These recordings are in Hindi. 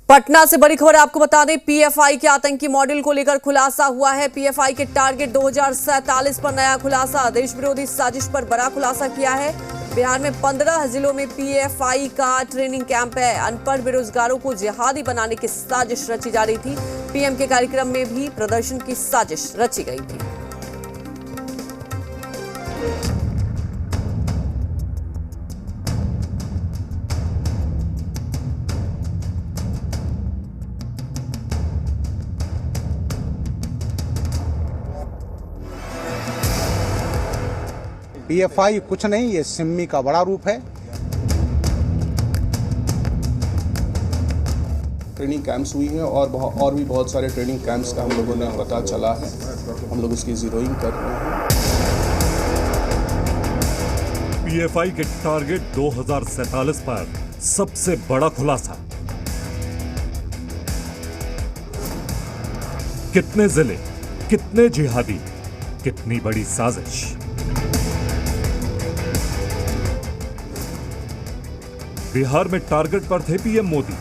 पटना से बड़ी खबर आपको बता दें, पीएफआई के आतंकी मॉडल को लेकर खुलासा हुआ है। पीएफआई के टारगेट 2047 पर नया खुलासा, देश विरोधी साजिश पर बड़ा खुलासा किया है। बिहार में 15 जिलों में पीएफआई का ट्रेनिंग कैंप है। अनपढ़ बेरोजगारों को जिहादी बनाने की साजिश रची जा रही थी। पीएम के कार्यक्रम में भी प्रदर्शन की साजिश रची गई थी। पीएफआई कुछ नहीं, ये सिम्मी का बड़ा रूप है। ट्रेनिंग कैंप्स हुई हैं और भी बहुत सारे ट्रेनिंग कैंप्स का हम लोगों ने पता चला है। हम लोग उसकी जीरोइंग कर रहे हैं। पीएफआई के टारगेट 2047 पर सबसे बड़ा खुलासा। कितने जिले, कितने जिहादी, कितनी बड़ी साजिश। बिहार में टारगेट पर थे पीएम मोदी।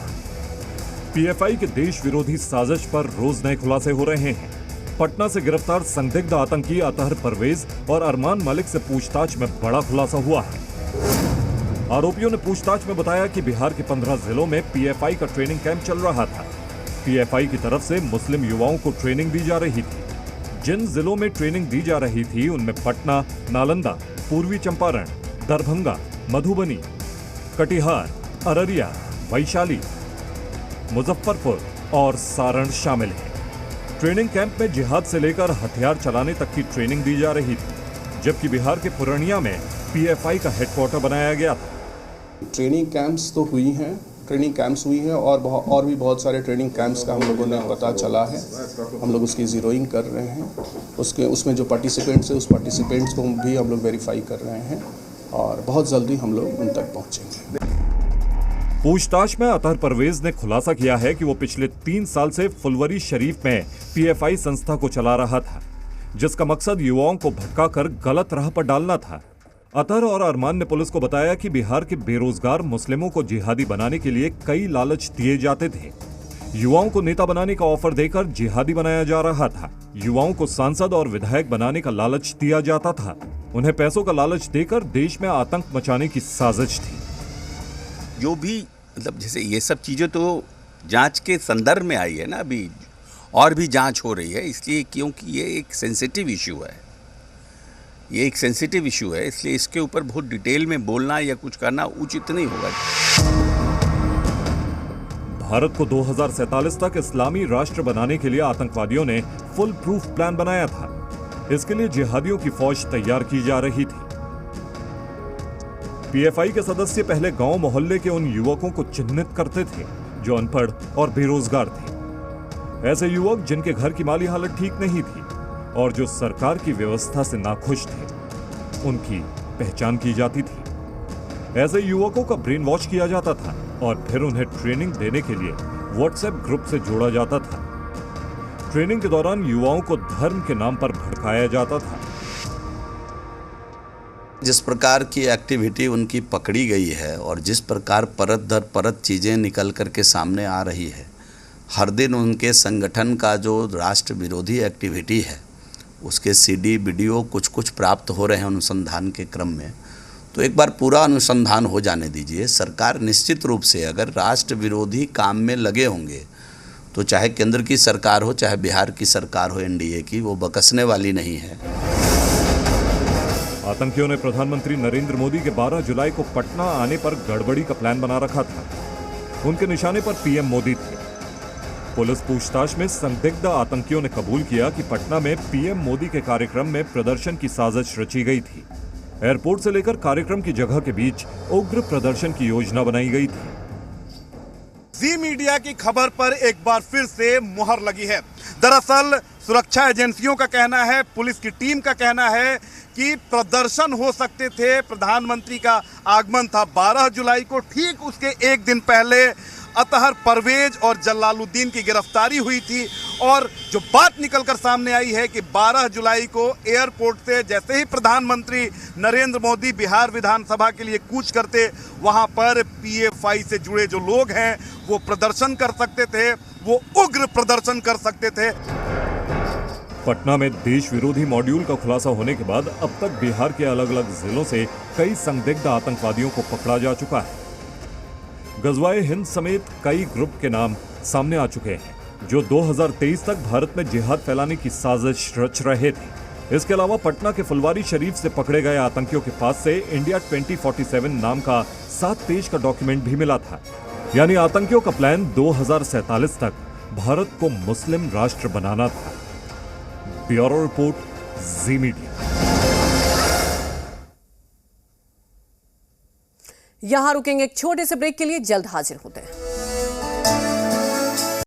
पीएफआई के देश विरोधी साजिश पर रोज नए खुलासे हो रहे हैं। पटना से गिरफ्तार संदिग्ध आतंकी अतहर परवेज और अरमान मलिक से पूछताछ में बड़ा खुलासा हुआ है। आरोपियों ने पूछताछ में बताया कि बिहार के 15 जिलों में पीएफआई का ट्रेनिंग कैंप चल रहा था। पीएफआई की तरफ से मुस्लिम युवाओं को ट्रेनिंग दी जा रही थी। जिन जिलों में ट्रेनिंग दी जा रही थी उनमें पटना, नालंदा, पूर्वी चंपारण, दरभंगा, मधुबनी, कटिहार, अररिया, वैशाली, मुजफ्फरपुर और सारण शामिल हैं। ट्रेनिंग कैंप में जिहाद से लेकर हथियार चलाने तक की ट्रेनिंग दी जा रही थी, जबकि बिहार के पूर्णिया में पीएफआई का हेडक्वार्टर बनाया गया था। ट्रेनिंग कैंप्स तो हुई हैं, और भी बहुत सारे ट्रेनिंग कैंप्स का हम लोगों ने पता चला है। हम लोग उसकी जीरोइंग कर रहे हैं। उसमें जो पार्टिसिपेंट्स हैं, उस पार्टिसिपेंट्स को भी हम लोग वेरीफाई कर रहे हैं और बहुत जल्दी हम लोग उन तक पहुंचेंगे। पूछताछ में अतहर परवेज ने खुलासा किया है कि वो पिछले 3 साल से फुलवरी शरीफ में पीएफआई संस्था को चला रहा था, जिसका मकसद युवाओं को भटकाकर गलत राह पर डालना था। अतहर और अरमान ने पुलिस को बताया कि बिहार के बेरोजगार मुस्लिमों को जिहादी बनाने के लिए कई लालच दिए जाते थे। युवाओं को नेता बनाने का ऑफर देकर जिहादी बनाया जा रहा था। युवाओं को सांसद और विधायक बनाने का लालच दिया जाता था। उन्हें पैसों का लालच देकर देश में आतंक मचाने की साजिश थी। जो भी मतलब जैसे ये सब चीज़ें तो जांच के संदर्भ में आई है ना, अभी और भी जांच हो रही है, इसलिए क्योंकि ये एक सेंसिटिव इशू है, इसलिए इसके ऊपर बहुत डिटेल में बोलना या कुछ करना उचित नहीं होगा। भारत को 2047 तक इस्लामी राष्ट्र बनाने के लिए आतंकवादियों ने फुल प्रूफ प्लान बनाया था। इसके लिए जिहादियों की फौज तैयार की जा रही थी। पीएफआई के सदस्य पहले गांव मोहल्ले के उन युवकों को चिन्हित करते थे जो अनपढ़ और बेरोजगार थे। ऐसे युवक जिनके घर की माली हालत ठीक नहीं थी और जो सरकार की व्यवस्था से नाखुश थे, उनकी पहचान की जाती थी। ऐसे युवकों का ब्रेन वॉश किया जाता था और फिर उन्हें ट्रेनिंग देने के लिए व्हाट्सएप ग्रुप से जोड़ा जाता था। ट्रेनिंग के दौरान युवाओं को धर्म के नाम पर भड़काया जाता था। जिस प्रकार की एक्टिविटी उनकी पकड़ी गई है और जिस प्रकार परत दर परत चीज़ें निकल कर के सामने आ रही है, हर दिन उनके संगठन का जो राष्ट्र विरोधी एक्टिविटी है उसके सीडी वीडियो कुछ प्राप्त हो रहे हैं अनुसंधान के क्रम में। तो एक बार पूरा अनुसंधान हो जाने दीजिए। सरकार निश्चित रूप से अगर राष्ट्र विरोधी काम में लगे होंगे तो चाहे केंद्र की सरकार हो चाहे बिहार की सरकार हो एनडीए की, वो बकसने वाली नहीं है। आतंकियों ने प्रधानमंत्री नरेंद्र मोदी के 12 जुलाई को पटना आने पर गड़बड़ी का प्लान बना रखा था। उनके निशाने पर पीएम मोदी थे। पुलिस पूछताछ में संदिग्ध आतंकियों ने कबूल किया कि पटना में पीएम मोदी के कार्यक्रम में प्रदर्शन की साजिश रची गई थी। एयरपोर्ट से लेकर कार्यक्रम की जगह के बीच उग्र प्रदर्शन की योजना बनाई गई थी। जी मीडिया की खबर पर एक बार फिर से मुहर लगी है। दरअसल सुरक्षा एजेंसियों का कहना है, पुलिस की टीम का कहना है कि प्रदर्शन हो सकते थे। प्रधानमंत्री का आगमन था 12 जुलाई को, ठीक उसके एक दिन पहले अतहर परवेज और जलालुद्दीन की गिरफ्तारी हुई थी और जो बात निकलकर सामने आई है कि 12 जुलाई को एयरपोर्ट से जैसे ही प्रधानमंत्री नरेंद्र मोदी बिहार विधानसभा के लिए कूच करते, वहां पर पीएफआई से जुड़े जो लोग हैं वो प्रदर्शन कर सकते थे, वो उग्र प्रदर्शन कर सकते थे। पटना में देश विरोधी मॉड्यूल का खुलासा होने के बाद अब तक बिहार के अलग अलग जिलों से कई संदिग्ध आतंकवादियों को पकड़ा जा चुका है। गजवाए हिंद समेत कई ग्रुप के नाम सामने आ चुके हैं जो 2023 तक भारत में जिहाद फैलाने की साजिश रच रहे थे। इसके अलावा पटना के फुलवारी शरीफ से पकड़े गए आतंकियों के पास से इंडिया 2047 नाम का 7 पेज का डॉक्यूमेंट भी मिला था। यानी आतंकियों का प्लान 2047 तक भारत को मुस्लिम राष्ट्र बनाना था। ब्यूरो रिपोर्ट, जी मीडिया। यहां रुकेंगे एक छोटे से ब्रेक के लिए, जल्द हाजिर होते हैं।